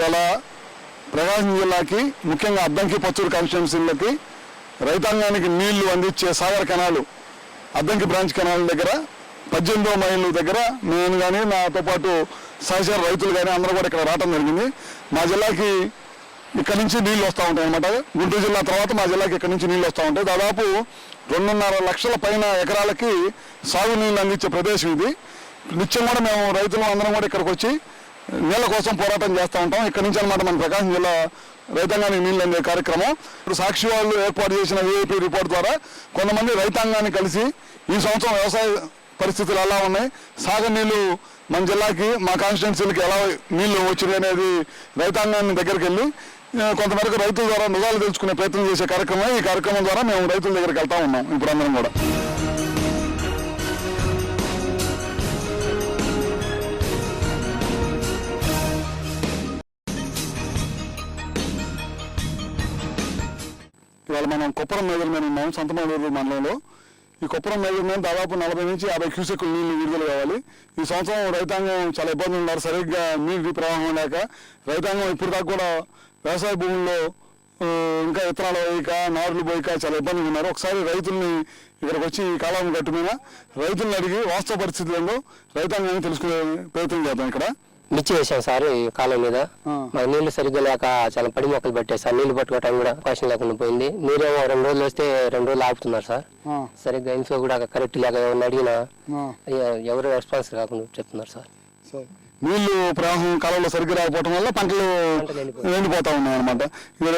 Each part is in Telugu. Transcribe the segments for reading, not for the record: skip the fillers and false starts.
ఇవాళ ప్రకాశం జిల్లాకి ముఖ్యంగా అద్దంకి పచ్చూరు కాన్స్టిట్యున్సీలకి రైతాంగానికి నీళ్లు అందించే Sagar canal Addanki branch canal దగ్గర 18వ మైలు దగ్గర నేను కానీ నాతో పాటు సహచర రైతులు కానీ అందరూ కూడా ఇక్కడ రావడం జరిగింది. మా జిల్లాకి ఇక్కడ నుంచి నీళ్ళు వస్తూ ఉంటాయి అన్నమాట. గుంటూరు జిల్లా తర్వాత మా జిల్లాకి ఇక్కడ నుంచి నీళ్ళు వస్తూ ఉంటాయి. దాదాపు 2.5 లక్షల పైన ఎకరాలకి సాగునీళ్ళు అందించే ప్రదేశం ఇది. నిత్యం కూడా మేము రైతులు అందరం కూడా ఇక్కడికి వచ్చి నీళ్ళ కోసం పోరాటం చేస్తూ ఉంటాం. ఇక్కడ నుంచి అనమాట మన ప్రకాశం జిల్లా రైతాంగానికి నీళ్ళు అందే కార్యక్రమం. ఇప్పుడు సాక్షి వాళ్ళు ఏర్పాటు చేసిన విఐపి రిపోర్ట్ ద్వారా కొంతమంది రైతాంగాన్ని కలిసి ఈ సంవత్సరం వ్యవసాయ పరిస్థితులు ఎలా ఉన్నాయి, సాగునీళ్ళు మన జిల్లాకి మా కాన్స్టిట్యున్సీలకి ఎలా నీళ్లు వచ్చినాయి అనేది రైతాంగాన్ని దగ్గరికి వెళ్ళి కొంతమేరకు రైతుల ద్వారా నిజాలు తెలుసుకునే ప్రయత్నం చేసే కార్యక్రమం. ఈ కార్యక్రమం ద్వారా మేము రైతుల దగ్గరికి వెళ్తా ఉన్నాం ఇప్పుడు అందరం కూడా. ఇవాళ మనం కొప్పరం మేజర్ మీద ఉన్నాం, సంతమాడూరు మండలంలో. ఈ కొప్పరం మేజర్ మీద దాదాపు 40 నుంచి 50 క్యూసెక్కులు నీళ్లు విడుదల కావాలి. ఈ సంవత్సరం రైతాంగం చాలా ఇబ్బందులు ఉన్నారు, సరిగ్గా నీటి ప్రవాహం లేక. రైతాంగం ఇప్పుడు దాకా కూడా వ్యవసాయ భూముల్లో ఇంకా విత్తనాలు పోయిక నారులు పోయిక చాలా ఇబ్బందులు ఉన్నారు. ఒకసారి రైతుల్ని ఇక్కడికి వచ్చి ఈ కాలం కట్టుమైన రైతులను అడిగి వాస్తవ పరిస్థితులు ఏందో రైతాంగాన్ని తెలుసుకునే ప్రయత్నం చేద్దాం. ఇక్కడ మిర్చి వేసాం సార్ ఈ కాలం మీద. మాకు నీళ్లు సరిగ్గా లేక చాలా పడి మొక్కలు పెట్టాయి సార్. నీళ్లు పట్టుకోవటం కూడా అవకాశం లేకుండా పోయింది. నీరేమో 2 రోజులు వస్తే 2 రోజులు ఆపుతున్నారు సార్. సరిగ్గా ఇన్ఫో కూడా కరెక్ట్ లేక ఎవరిని అడిగినా ఎవరు రెస్పాన్స్ కాకుండా చెప్తున్నారు సార్. నీళ్లు ప్రవాహం కాలంలో సరిగ్గా రాకపోవటం వల్ల పంటలు ఎండిపోతా ఉన్నాయి అనమాట.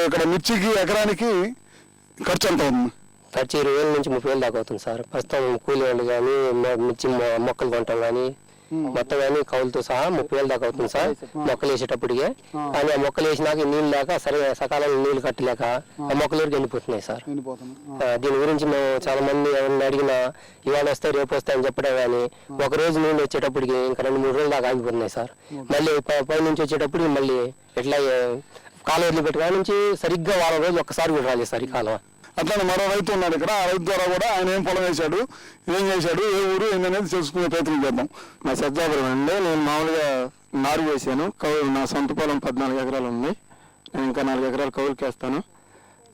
ఇక్కడ మిర్చికి ఎకరానికి ఖర్చు ఎంత అవుతుంది? ఖర్చు 20,000 నుంచి 30,000 దాకా అవుతుంది సార్. ప్రస్తుతం కూలి వాళ్ళు కానీ మిర్చి మొక్కలు కొనటం కానీ మొత్తం కానీ కౌలుతో సహా 30,000 దాకా అవుతుంది సార్ మొక్కలు వేసేటప్పటికే. కానీ ఆ మొక్కలు వేసినాక నీళ్ళు లేక సకాలంలో నీళ్లు కట్టలేక ఆ మొక్కలు వరకు ఎండిపోతున్నాయి సార్. దీని గురించి మేము చాలా మంది ఎవరిని అడిగినా ఇవాళ వస్తే రేపు వస్తాయి అని చెప్పడం కానీ ఒక రోజు నీళ్ళు వచ్చేటప్పటికి ఇంకా 2-3 రోజులు దాకా ఆగిపోతున్నాయి సార్. మళ్ళీ పై నుంచి వచ్చేటప్పటికి మళ్ళీ ఎట్లా కాలువ వదిలిపెట్టుగా నుంచి సరిగ్గా వారం రోజులు ఒక్కసారి కూడా రాలేదు సార్ ఈ కాలువ. అట్లానే మరో రైతు ఉన్నాడు ఇక్కడ. ఆ రైతు ద్వారా కూడా ఆయన ఏం పొలం వేశాడు, ఏం చేశాడు, ఏ ఊరు ఏందనేది తెలుసుకునే ప్రయత్నం చేద్దాం. నా సజ్జాపురం అండి. నేను మామూలుగా నారు వేసాను. నా సొంత పొలం 14 ఎకరాలు ఉంది. నేను ఇంకా 4 ఎకరాలు కౌలుకి వేస్తాను.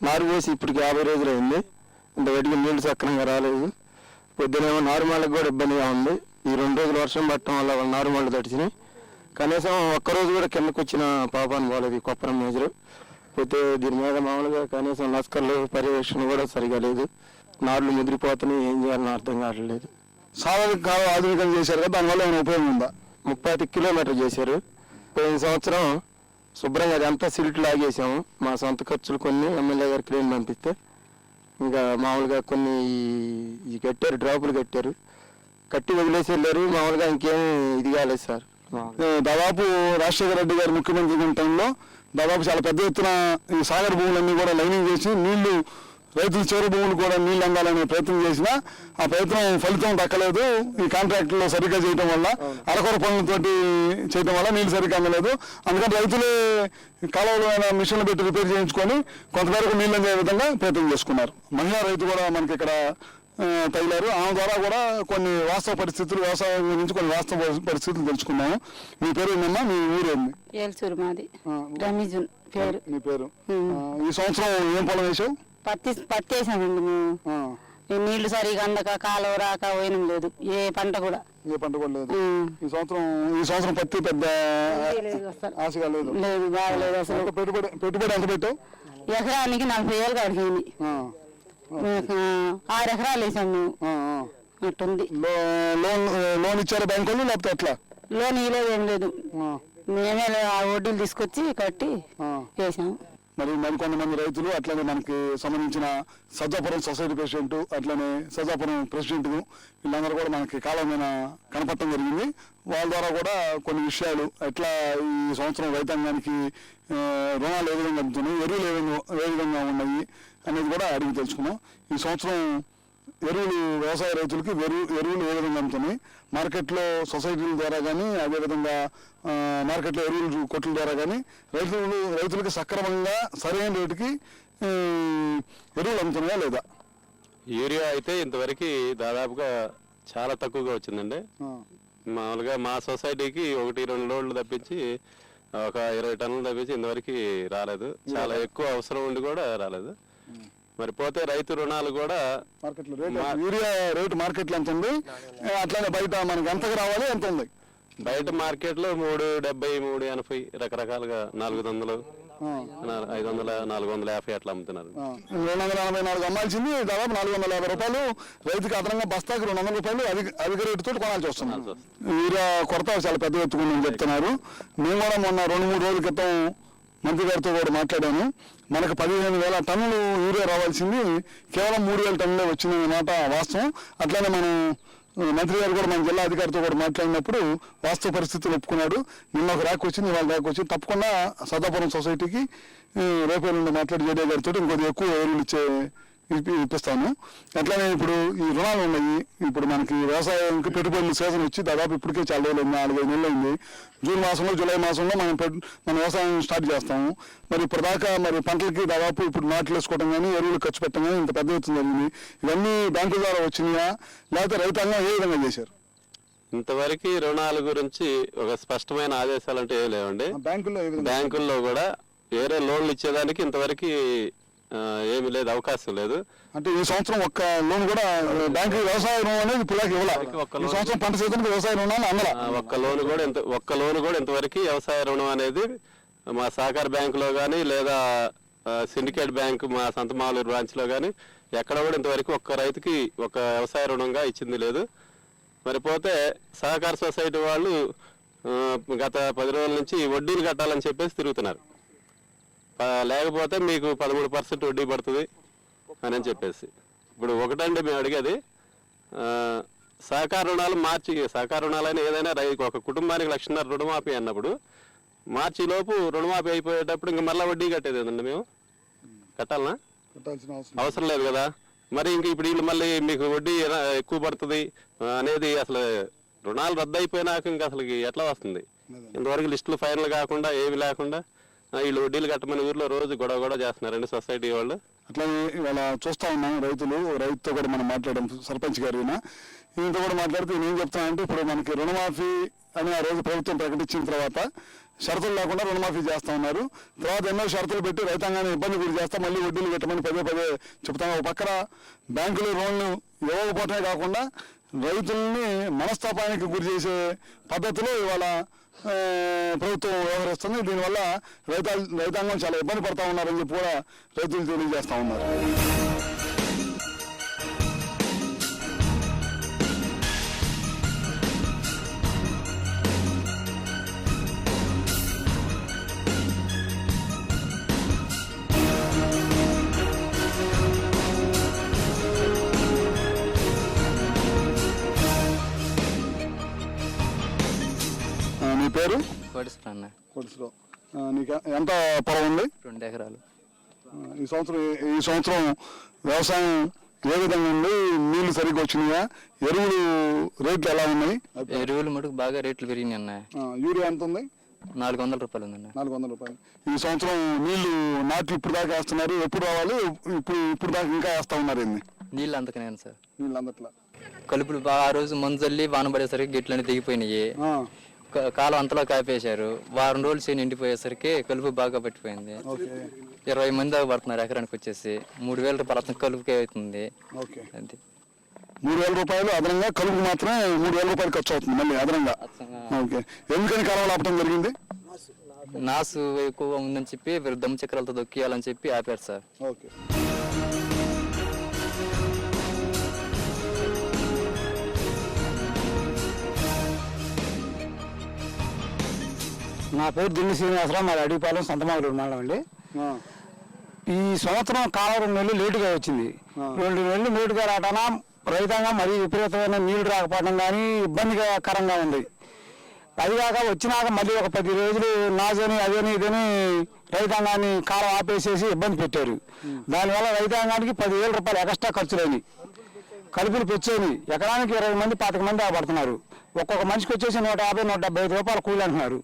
నారు వేసి ఇప్పటికి 50 రోజులు అయింది. ఇంతవరకు నీళ్లు సక్రమంగా రాలేదు. పొద్దునేమో నారుమళ్ళకి కూడా ఇబ్బందిగా ఉంది. ఈ 2 రోజులు వర్షం పట్టడం వల్ల నారుమళ్ళు తడిచినాయి. కనీసం ఒక్కరోజు కూడా కిందకు వచ్చిన పాపాన్ని పోలేదు ఈ కొప్పరం మేజరు. పోతే దీని మీద మామూలుగా కనీసం లస్కర్లు పర్యవేక్షణ కూడా సరిగా లేదు. నార్లు ముదిరిపోతున్నాయి, ఏం చేయాలని అర్థం కావట్లేదు. సాధారణ ఆధునికంగా చేశారు కదా, దానివల్ల ఏమైనా ఉపయోగం ఉందా? 35 కిలోమీటర్లు చేశారు. పోయిన సంవత్సరం శుభ్రంగా అదంతా సిల్ట్ లాగేసాము. మా సొంత ఖర్చులు కొన్ని ఎమ్మెల్యే గారు క్లీన్ పంపిస్తే ఇంకా మామూలుగా కొన్ని కట్టారు, డ్రాపులు కట్టారు, కట్టి వదిలేసి వెళ్ళారు. మామూలుగా ఇంకేం ఇది కాలేదు సార్. దాదాపు రాజశేఖర రెడ్డి గారు ముఖ్యమంత్రి టైంలో దాదాపు చాలా పెద్ద ఎత్తున ఈ సాగర్ భూములన్నీ కూడా లైనింగ్ చేసి నీళ్లు రైతుల చివరి భూములు కూడా నీళ్లు అందాలనే ప్రయత్నం చేసినా ఆ ప్రయత్నం ఫలితం దక్కలేదు. ఈ కాంట్రాక్టులో సరిగ్గా చేయడం వల్ల, అరకొర పనులతోటి చేయడం వల్ల నీళ్లు సరిగ్గా అందలేదు. అందుకని రైతులే కాలువలో మిషన్లు పెట్టి రిపేర్ చేయించుకొని కొంతవరకు నీళ్ళు అందే విధంగా ప్రయత్నం చేసుకున్నారు. మహిళా రైతు కూడా మనకి ఇక్కడ తగిలారు. ఆమె ద్వారా కూడా కొన్ని వాస్తవ పరిస్థితులు, వ్యవసాయం గురించి కొన్ని వాస్తవ పరిస్థితులు తెలుసుకున్నాము. మీ పేరు ఏందమ్మా, మీ ఊరు ఏంది? ఏల్చూరు మాది. రమీజున్ పేరు. మీ పేరు? ఈ సంవత్సరం ఏం పొలం వేసావు? పత్తి వేసామండి మేము. నీళ్లు సరిగా అందక కాలువ రాక పోయినం లేదు. ఏ పంట కూడా లేదు. ఈ సంవత్సరం పత్తి పెద్ద ఆశగా లేదు. బాగలేదు అసలు. పెట్టుబడి ఎంత పెట్టావు? ఎకరానికి 40,000 అడిగింది. 6 ఎకరాలు వేసాం మేము. అట్టుంది. లోన్ ఇచ్చారా బ్యాంకు వాళ్ళు లేకపోతే ఎట్లా? లోన్ ఇవ్వలేదు, ఏం లేదు. మేమే వడ్డీలు తీసుకొచ్చి కట్టి వేసాము. మరి కొంతమంది రైతులు అట్లనే మనకి సంబంధించిన సజ్జాపురం సొసైటీ ప్రెసిడెంట్, అట్లనే సజ్జాపురం ప్రెసిడెంట్, వీళ్ళందరూ కూడా మనకి కాలమైన కనపడటం జరిగింది. వాళ్ళ ద్వారా కూడా కొన్ని విషయాలు ఎట్లా ఈ సంవత్సరం రైతాంగానికి రుణాలు ఏ విధంగా అందుతున్నాయి, ఎరువులు ఏ విధంగా ఉన్నాయి అనేది కూడా అడిగి తెలుసుకున్నాం. ఈ సంవత్సరం ఎరువులు వ్యవసాయ రైతులకి ఎరువులు ఏ విధంగా అందుతున్నాయి, మార్కెట్లో సొసైటీల ద్వారా కానీ అదేవిధంగా మార్కెట్లో ఎరువులు కొట్ల ద్వారా కానీ రైతులకి సక్రమంగా సరైన రేటుకి ఎరువులు అందుతున్నాయా లేదా? యూరియా అయితే ఇంతవరకు దాదాపుగా చాలా తక్కువగా వచ్చిందండి. మామూలుగా మా సొసైటీకి 1-2 లోడ్లు తప్పించి ఒక 20 టన్నులు తప్పించి ఇంతవరకు రాలేదు. చాలా ఎక్కువ అవసరం ఉండి కూడా రాలేదు. మరి పోతే రైతు రుణాలు కూడా మార్కెట్లో యూరియా రేటు మార్కెట్లో ఎంత ఉంది, అట్లానే బయట మనకి ఎంతకు రావాలి, ఎంత ఉంది? బయట మార్కెట్లో 370, 380 రకరకాలుగా 400, 500, 450 అట్లా అమ్ముతున్నారు. 284 అమ్మాల్సింది దాదాపు 450 రూపాయలు రైతుకి అదనంగా బస్తాకి 200 రూపాయలు అధిక రేటుతో కొనాల్సి వస్తుంది. యూరియా కొరత చాలా పెద్ద ఎత్తుకుందని చెప్తున్నారు. మేము కూడా మొన్న 2-3 రోజుల క్రితం మంత్రి గారితో కూడా మాట్లాడాను. మనకు 15,000 టన్నులు యూరియా రావాల్సింది కేవలం 3,000 టన్నులే వచ్చిందన్నమాట వాస్తవం. అట్లానే మనం మంత్రి గారు కూడా మన జిల్లా అధికారితో కూడా మాట్లాడినప్పుడు వాస్తవ పరిస్థితులు ఒప్పుకున్నాడు. నిన్న ఒక ర్యాక్ వచ్చింది, ఇవాళ ర్యాక్ వచ్చింది. తప్పకుండా సదాపురం సొసైటీకి రేపు నుండి మాట్లాడి జేడీ గారితో ఇంకొద్ది ఎక్కువ ఎరువులు ఇప్పిస్తాను. అట్లానే ఇప్పుడు ఈ రుణాలు ఉన్నాయి. ఇప్పుడు మనకి వ్యవసాయానికి పెట్టుబడుల సీజన్ వచ్చి దాదాపు ఇప్పటికే చాలా రోజులు 4-5 నెలలు అయింది. జూన్ మాసంలో, జూలై మాసంలో మన వ్యవసాయం స్టార్ట్ చేస్తాము. మరి ఇప్పటిదాకా మరి పంటలకి దాదాపు ఇప్పుడు నాట్లు వేసుకోవడం కానీ, ఎరువులు ఖర్చు పెట్టడం కానీ ఇంత పెద్ద ఎత్తున జరిగింది. ఇవన్నీ బ్యాంకుల ద్వారా వచ్చినాయా, లేకపోతే రైతాంగం ఏ విధంగా చేశారు? ఇంతవరకు రుణాల గురించి ఒక స్పష్టమైన ఆదేశాలు అంటే ఏం లేవండి. బ్యాంకుల్లో కూడా వేరే లోన్లు ఇచ్చేదానికి ఇంతవరకు ఏమి లేదు, అవకాశం లేదు. అంటే ఈ సంవత్సరం ఒక్క లోన్ కూడా బ్యాంకు వ్యవసాయ రుణం అనేది ఇప్పుడు ఇవ్వాలి. ఈ సంవత్సరం పంట సీజన్కి వ్యవసాయ రుణాలు అందరూ ఒక్క లోన్ కూడా ఇంతవరకు వ్యవసాయ రుణం అనేది మా సహకార బ్యాంకులో కానీ లేదా సిండికేట్ బ్యాంకు మా సంతమాలూరు బ్రాంచ్లో కానీ ఎక్కడ కూడా ఇంతవరకు ఒక్క రైతుకి ఒక వ్యవసాయ రుణంగా ఇచ్చింది లేదు. మరి పోతే సహకార సొసైటీ వాళ్ళు గత 10 రోజుల నుంచి వడ్డీలు కట్టాలని చెప్పేసి తిరుగుతున్నారు. లేకపోతే మీకు 13% వడ్డీ పడుతుంది అని చెప్పేసి. ఇప్పుడు ఒకటండి మేము అడిగేది, సహకార రుణాలు సహకార రుణాలైనా ఏదైనా ఒక కుటుంబానికి 1,00,000 రుణమాఫీ అన్నప్పుడు మార్చి లోపు రుణమాఫీ అయిపోయేటప్పుడు ఇంకా మళ్ళీ వడ్డీ కట్టేది ఏంటండి? మేము కట్టాలనా? అవసరం లేదు కదా. మరి ఇంక ఇప్పుడు వీళ్ళు మళ్ళీ మీకు వడ్డీ ఎక్కువ పడుతుంది అనేది అసలు రుణాలు రద్దు అయిపోయినాక ఇంకా అసలు ఎట్లా వస్తుంది? ఇంతవరకు లిస్టులు ఫైనల్ కాకుండా ఏమి లేకుండా వీళ్ళు వడ్డీలు కట్టమని ఊర్లో రోజు గొడవ చేస్తున్నారండి సొసైటీ వాళ్ళు. అట్లానే ఇవాళ చూస్తా ఉన్నాం రైతుతో కూడా మనం మాట్లాడాం. సర్పంచ్ గారు ఈయనతో కూడా మాట్లాడితే నేను చెప్తానంటే ఇప్పుడు మనకి రుణమాఫీ అని ఆ రోజు ప్రభుత్వం ప్రకటించిన తర్వాత షరతులు లేకుండా రుణమాఫీ చేస్తా ఉన్నారు. తర్వాత ఎన్నో షరతులు పెట్టి రైతాంగాన్ని ఇబ్బంది గురి చేస్తా మళ్ళీ వడ్డీలు కట్టమని పదే చెప్తాం. ఒక పక్కన బ్యాంకులు లోన్లు ఇవ్వకపోవటమే కాకుండా రైతుల్ని మనస్తాపానికి గురి చేసే పద్ధతిలో ఇవాళ ప్రభుత్వం వ్యవహరిస్తుంది. దీనివల్ల రైతాంగం చాలా ఇబ్బంది పడతా ఉన్నారని చెప్పి కూడా రైతులు తెలియజేస్తా ఉన్నారు. నీ పేరు? కోటేశ్వరరావు. నీకు ఎంత పొలం ఉంది? 2 ఎకరాలు. ఈ సంవత్సరం వ్యవసాయం ఏ విధంగా ఉంది? నీళ్లు సరిగ్గా వచ్చినాయా? ఎరువులు రేట్లు ఎలా ఉన్నాయి? ఎరువులు మటుకు బాగా రేట్లు పెరిగినాయి అన్న. యూరియా ఎంత ఉంది? 400 రూపాయలు ఉందన్న. 400 రూపాయలు. ఈ సంవత్సరం నీళ్లు నాట్లు ఇప్పుడు దాకా వేస్తున్నారు, ఎప్పుడు రావాలి? ఇప్పుడు దాకా ఇంకా వేస్తా ఉన్నారు. నీళ్ళు అందుకనే సార్. నీళ్ళు అందట్లా. కలుపులు బాగా ఆ రోజు మందు చల్లి వాన పడేసరికి గిట్లన్నీ దిగిపోయినాయి. కాలం అంతలో కాపేశారు. వారం రోజులు చేను ఎండిపోయేసరికి కలుపు బాగా పట్టిపోయింది. 20 మంది దాకా పడుతున్నారు ఎకరానికి వచ్చేసి. 3,000 రూపాయలు అతను కలుపుకే అవుతుంది. అంతే. 3,000 రూపాయలు అదనంగా కలుపు మాత్రమే 3,000 రూపాయలు ఖర్చు అవుతుంది మళ్ళీ అదనంగా. ఓకే. ఎందుకని కాలువలు ఆపడం జరిగింది? నాసు ఎక్కువగా ఉందని చెప్పి దమ్ము చక్రాలతో దొక్కియాలని చెప్పి ఆపారు సార్. ఓకే. నా పేరు దిల్లి శ్రీనివాసరావు, మాది అడిగిపాలెం, సంతమాలూరు మండలం అండి. ఈ సంవత్సరం కాలం 2 నెలలు లేటుగా వచ్చింది. 2 నెలలు లేటుగా రావటం రైతాంగం మరీ విపరీతమైన నీళ్లు రాకపోవడం కానీ ఇబ్బందికరంగా ఉంది. అదిగాక వచ్చినాక మళ్ళీ ఒక 10 రోజులు నాజని అదని ఇదని రైతాంగాన్ని కాలం ఆపేసేసి ఇబ్బంది పెట్టారు. దానివల్ల రైతాంగానికి 10,000 రూపాయలు ఎక్స్ట్రా ఖర్చులైనవి. కలుపులు పెంచేది ఎకరానికి 20 మంది 25 మంది ఆపడుతున్నారు. ఒక్కొక్క మనిషికి వచ్చేసి 150-175 రూపాయలు కూలి అంటున్నారు.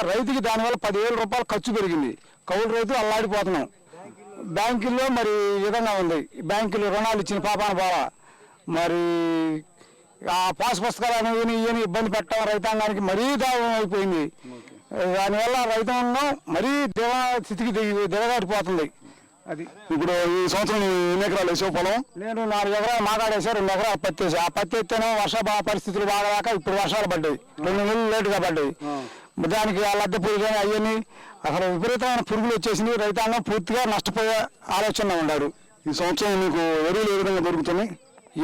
రైతుకి దానివల్ల 10,000 రూపాయలు ఖర్చు పెరిగింది. కౌలు రైతు అల్లాడిపోతున్నాం. బ్యాంకుల్లో మరి ఈ విధంగా ఉంది. బ్యాంకులు రుణాలు ఇచ్చిన పాపాన బాగా మరి ఆ పాస్ పుస్తకాలు అనేవి ఈయన ఇబ్బంది పెట్టడం రైతాంగానికి మరీ దారుణం అయిపోయింది. దానివల్ల రైతాంగం మరీ స్థితికి దిగజారిపోతుంది. అది ఇప్పుడు ఈ సంవత్సరం ఎన్ని ఎకరాలు వేసావు పొలం? నేను 4 ఎకరాలు మాగాడేసా, 2 ఎకరాలు పత్తి వేసా. ఆ పత్తి ఎత్తేనే పరిస్థితులు బాగాలేక ఇప్పుడు వర్షాలు పడ్డాయి, 2 నెలలు లేటుగా పడ్డాయి. దానికి ఆ లద్దె పురుగు కానీ అవన్నీ అక్కడ విపరీతమైన పురుగులు వచ్చేసింది. రైతాంగం పూర్తిగా నష్టపోయే ఆలోచన ఉన్నారు. ఈ సంవత్సరం మీకు ఎరువులు ఏ విధంగా దొరుకుతున్నాయి?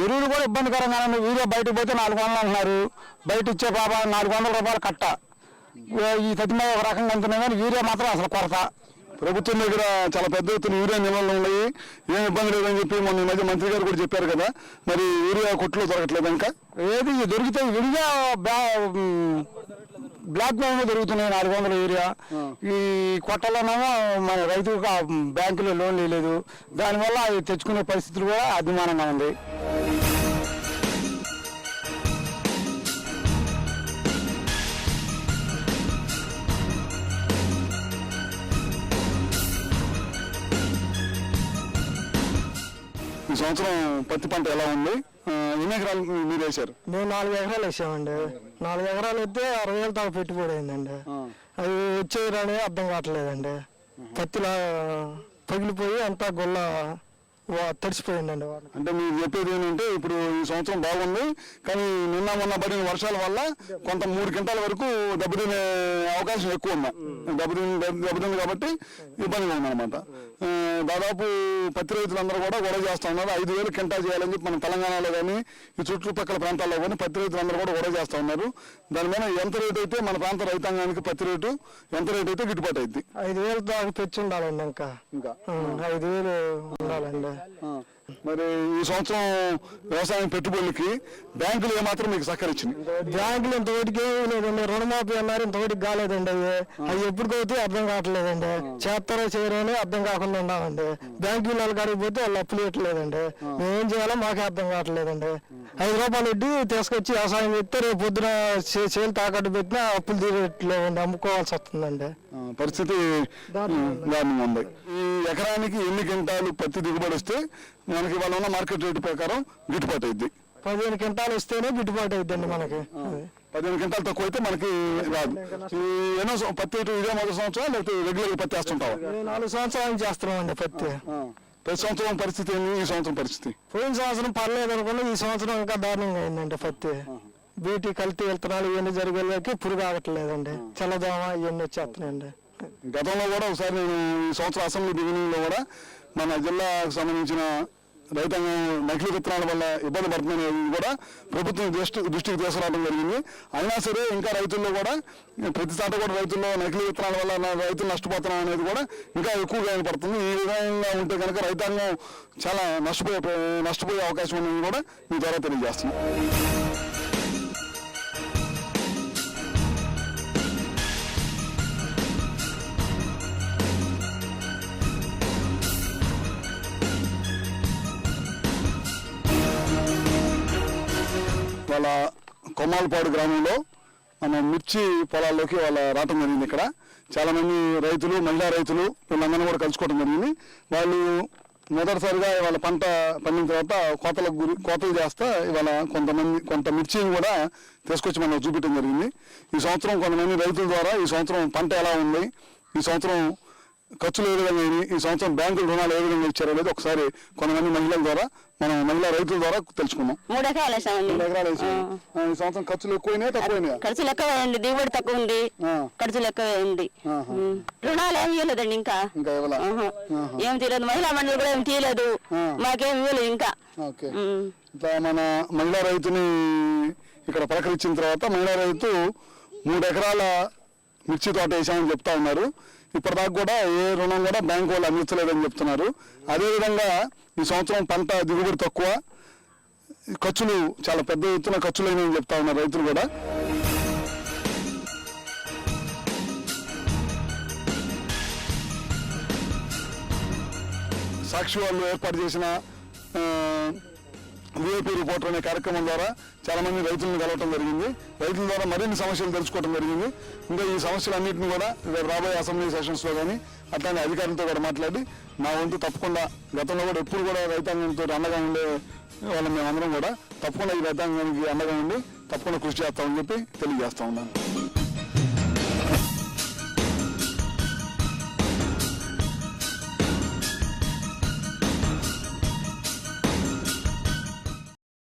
ఎరువులు కూడా ఇబ్బందికరంగానే, వీడియో బయటకు పోతే 400 అంటున్నారు, బయట ఇచ్చే పాప 400 రూపాయలు కట్ట. ఈ తదిమ ఒక రకంగా అంటున్నాయి కానీ యూరియా మాత్రం అసలు కొరత. ప్రభుత్వం దగ్గర చాలా పెద్ద ఎత్తున యూరియా నిల్వలు ఉన్నాయి, ఏం ఇబ్బంది లేదని చెప్పి మొన్న ఈ మధ్య మంత్రి గారు కూడా చెప్పారు కదా. మరి యూరియా కొట్లో దొరకట్లేదు ఇంకా? ఏది దొరికితే విడిగా బ్లాక్ లో దొరుకుతున్నాయి 400 యూరియా. ఈ కొట్టలోనేమో మన రైతుకు బ్యాంకులో లోన్ లేదు, దానివల్ల అవి తెచ్చుకునే పరిస్థితులు కూడా అభిమానంగా ఉంది. ఈ సంవత్సరం పత్తి పంట ఎలా ఉంది? ఎన్ని ఎకరాలు మీరు వేశారు? మేము 4 ఎకరాలు వేసామండి. 4 ఎకరాలు అయితే 60,000 దాకా పెట్టుబడి అయిందండి. అది వచ్చేదని అర్థం కావట్లేదండి. పత్తిలా పగిలిపోయి అంతా గొల్ల తడిసిపోయిందండి. అంటే మీరు చెప్పేది ఏంటంటే ఇప్పుడు ఈ సంవత్సరం బాగుంది, కానీ నిన్న మొన్న పడిన వర్షాల వల్ల కొంత 3 క్వింటాల వరకు దెబ్బతినే అవకాశం ఎక్కువ ఉంది. దెబ్బతింది కాబట్టి ఇబ్బందిగా ఉందన్నమాట. దాదాపు పత్తి రైతులందరూ కూడా గొడవ చేస్తా ఉన్నారు. 5,000 క్వింటాల్ చేయాలని చెప్పి మన తెలంగాణలో కానీ ఈ చుట్టుపక్కల ప్రాంతాల్లో కానీ పత్తి రైతులందరూ కూడా గొడవ చేస్తా ఉన్నారు. దాని మీద ఎంత రేటు అయితే మన ప్రాంత రైతాంగానికి పత్తి రేటు ఎంత రేటు అయితే గిట్టుబాటు అయింది? 5,000 దాకా తెచ్చి ఉండాలండి. ఇంకా 5,000 ఉండాలండి. మరి ఈ సంవత్సరం వ్యవసాయం పెట్టుబడులకి బ్యాంకులు ఏమాత్రం మీకు సహకరించింది? బ్యాంకులు ఇంతవరకు ఏమీ లేదండి. రుణమాఫీ అన్నారు, ఇంతవరకు కాలేదండి. అవి ఎప్పటికైతే అర్థం కావట్లేదండి. చేస్తారో చేయరో అని అర్థం కాకుండా ఉన్నామండి. బ్యాంకులు వాళ్ళకి పోతే వాళ్ళు అప్పులు ఇవ్వట్లేదండి. మేమేం చేయాలో మాకే అర్థం కావట్లేదండి. 5 రూపాయలు వడ్డీ తీసుకొచ్చి వ్యవసాయం చేస్తే రేపు పొద్దున చేలు తాకట్టు పెట్టినా అప్పులు తీరట్లేదండి, అమ్ముకోవాల్సి వస్తుందండి. పరిస్థితి దారుణంగా ఉంది. ఈ ఎకరానికి ఎన్ని క్వింటాలు పత్తి దిగుబడి వస్తే మనకి వాళ్ళ ఉన్న మార్కెట్ రేటు ప్రకారం గిట్టుబాటు అయింది? 15 క్వింటాలు వస్తేనే గిట్టుబాటు అవుతుందండి మనకి. 15 క్వింటాలు తక్కువ అయితే మనకి రాదు. ఎన్నో పత్తి ఇదే మొదటి సంవత్సరం లేకపోతే రెగ్యులర్ పత్తి వేస్తుంటావా? 4 సంవత్సరాలు చేస్తున్నామండి పత్తి. ప్రతి సంవత్సరం పరిస్థితి ఏంది? ఈ సంవత్సరం పరిస్థితి పోయిన సంవత్సరం పర్లేదు అనుకున్నా, ఈ సంవత్సరం ఇంకా దారుణంగా అయిందండి పత్తి. బీటీ కల్తీ విత్తనాలు ఇవన్నీ జరిగేళ్ళకి పురుగు ఆగట్లేదండి, చల్లదోమ ఇవన్నీ వచ్చేస్తున్నాయండి. గతంలో కూడా ఒకసారి నేను ఈ సంవత్సరం అసెంబ్లీ బిగినింగ్ లో కూడా మన జిల్లాకు సంబంధించిన రైతాంగం నకిలీ విత్తనాల వల్ల ఇబ్బంది పడుతుందనేది కూడా ప్రభుత్వం దృష్టికి తీసుకురావడం జరిగింది. అయినా సరే ఇంకా రైతుల్లో కూడా ప్రతి చోట కూడా రైతుల్లో నకిలీ విత్తనాల వల్ల రైతులు నష్టపోతున్నాం అనేది కూడా ఇంకా ఎక్కువగా ఏర్పడుతుంది. ఈ విధంగా ఉంటే కనుక రైతాంగం చాలా నష్టపోయే అవకాశం ఉన్నది కూడా మీ ద్వారా తెలియజేస్తున్నాం. వాళ్ళ కొమ్మాలపాడు గ్రామంలో మన మిర్చి పొలాల్లోకి వాళ్ళ రావటం జరిగింది. ఇక్కడ చాలా మంది రైతులు, మహిళా రైతులు వీళ్ళందరినీ కూడా కలుసుకోవడం జరిగింది. వాళ్ళు మొదటిసారిగా వాళ్ళ పంట పండిన తర్వాత కోతలు చేస్తా ఇవాళ కొంత మిర్చిని కూడా తీసుకొచ్చి మనం చూపించడం జరిగింది. ఈ సంవత్సరం కొంతమంది రైతుల ద్వారా ఈ సంవత్సరం పంట ఎలా ఉంది, ఈ సంవత్సరం ఖర్చులు ఏ విధంగా ఈ సంవత్సరం బ్యాంకుల రుణాలు ఏ విధంగా ఇచ్చారో లేదు ఒకసారి కొంతమంది మహిళల ద్వారా మహిళా రైతుల ద్వారా తెలుసుకున్నాం. 3 ఎకరాలు వేసామండి. 3 ఎకరాలు వేసాం. ఈ సంవత్సరం ఖర్చులు ఎక్కువైనా తక్కువైనా? ఖర్చులు ఎక్కువ ఉంది, దిగుబడి తక్కువ ఉంది, ఖర్చులు ఎక్కువ ఉంది. రుణాలు ఏమి ఇవ్వలేదండి ఇంకా ఏం తీయలేదు. మహిళా మండలి కూడా ఏం తీయలేదు, మాకేం ఇవ్వలేదు ఇంకా. ఇట్లా మన మహిళా రైతుని ఇక్కడ పలకరించిన తర్వాత మహిళా రైతు 3 ఎకరాల మిర్చి తోట వేసామని చెప్తా ఉన్నారు. ఇప్పటిదాకా కూడా ఏ రుణం కూడా బ్యాంకు వాళ్ళు అందించలేదని చెప్తున్నారు. అదేవిధంగా ఈ సంవత్సరం పంట దిగుబడి తక్కువ, ఖర్చులు చాలా పెద్ద ఎత్తున ఖర్చులు అయినాయని చెప్తా ఉన్నారు రైతులు కూడా. సాక్షి వాళ్ళు ఏర్పాటు చేసిన విఐపి రిపోర్టర్ అనే కార్యక్రమం ద్వారా చాలా మంది రైతులను కలవటం జరిగింది. రైతుల ద్వారా మరిన్ని సమస్యలు తెలుసుకోవడం జరిగింది. ఇంకా ఈ సమస్యలన్నింటినీ కూడా రాబోయే అసెంబ్లీ సెషన్స్లో కానీ అట్లానే అధికారులతో కూడా మాట్లాడి మా వంతు తప్పకుండా గతంలో కూడా ఎప్పుడు కూడా రైతాంగంతో అండగా ఉండే వాళ్ళం మేమందరం కూడా తప్పకుండా ఈ రైతాంగానికి అండగా ఉండి తప్పకుండా కృషి చేస్తామని చెప్పి తెలియజేస్తా ఉన్నాను.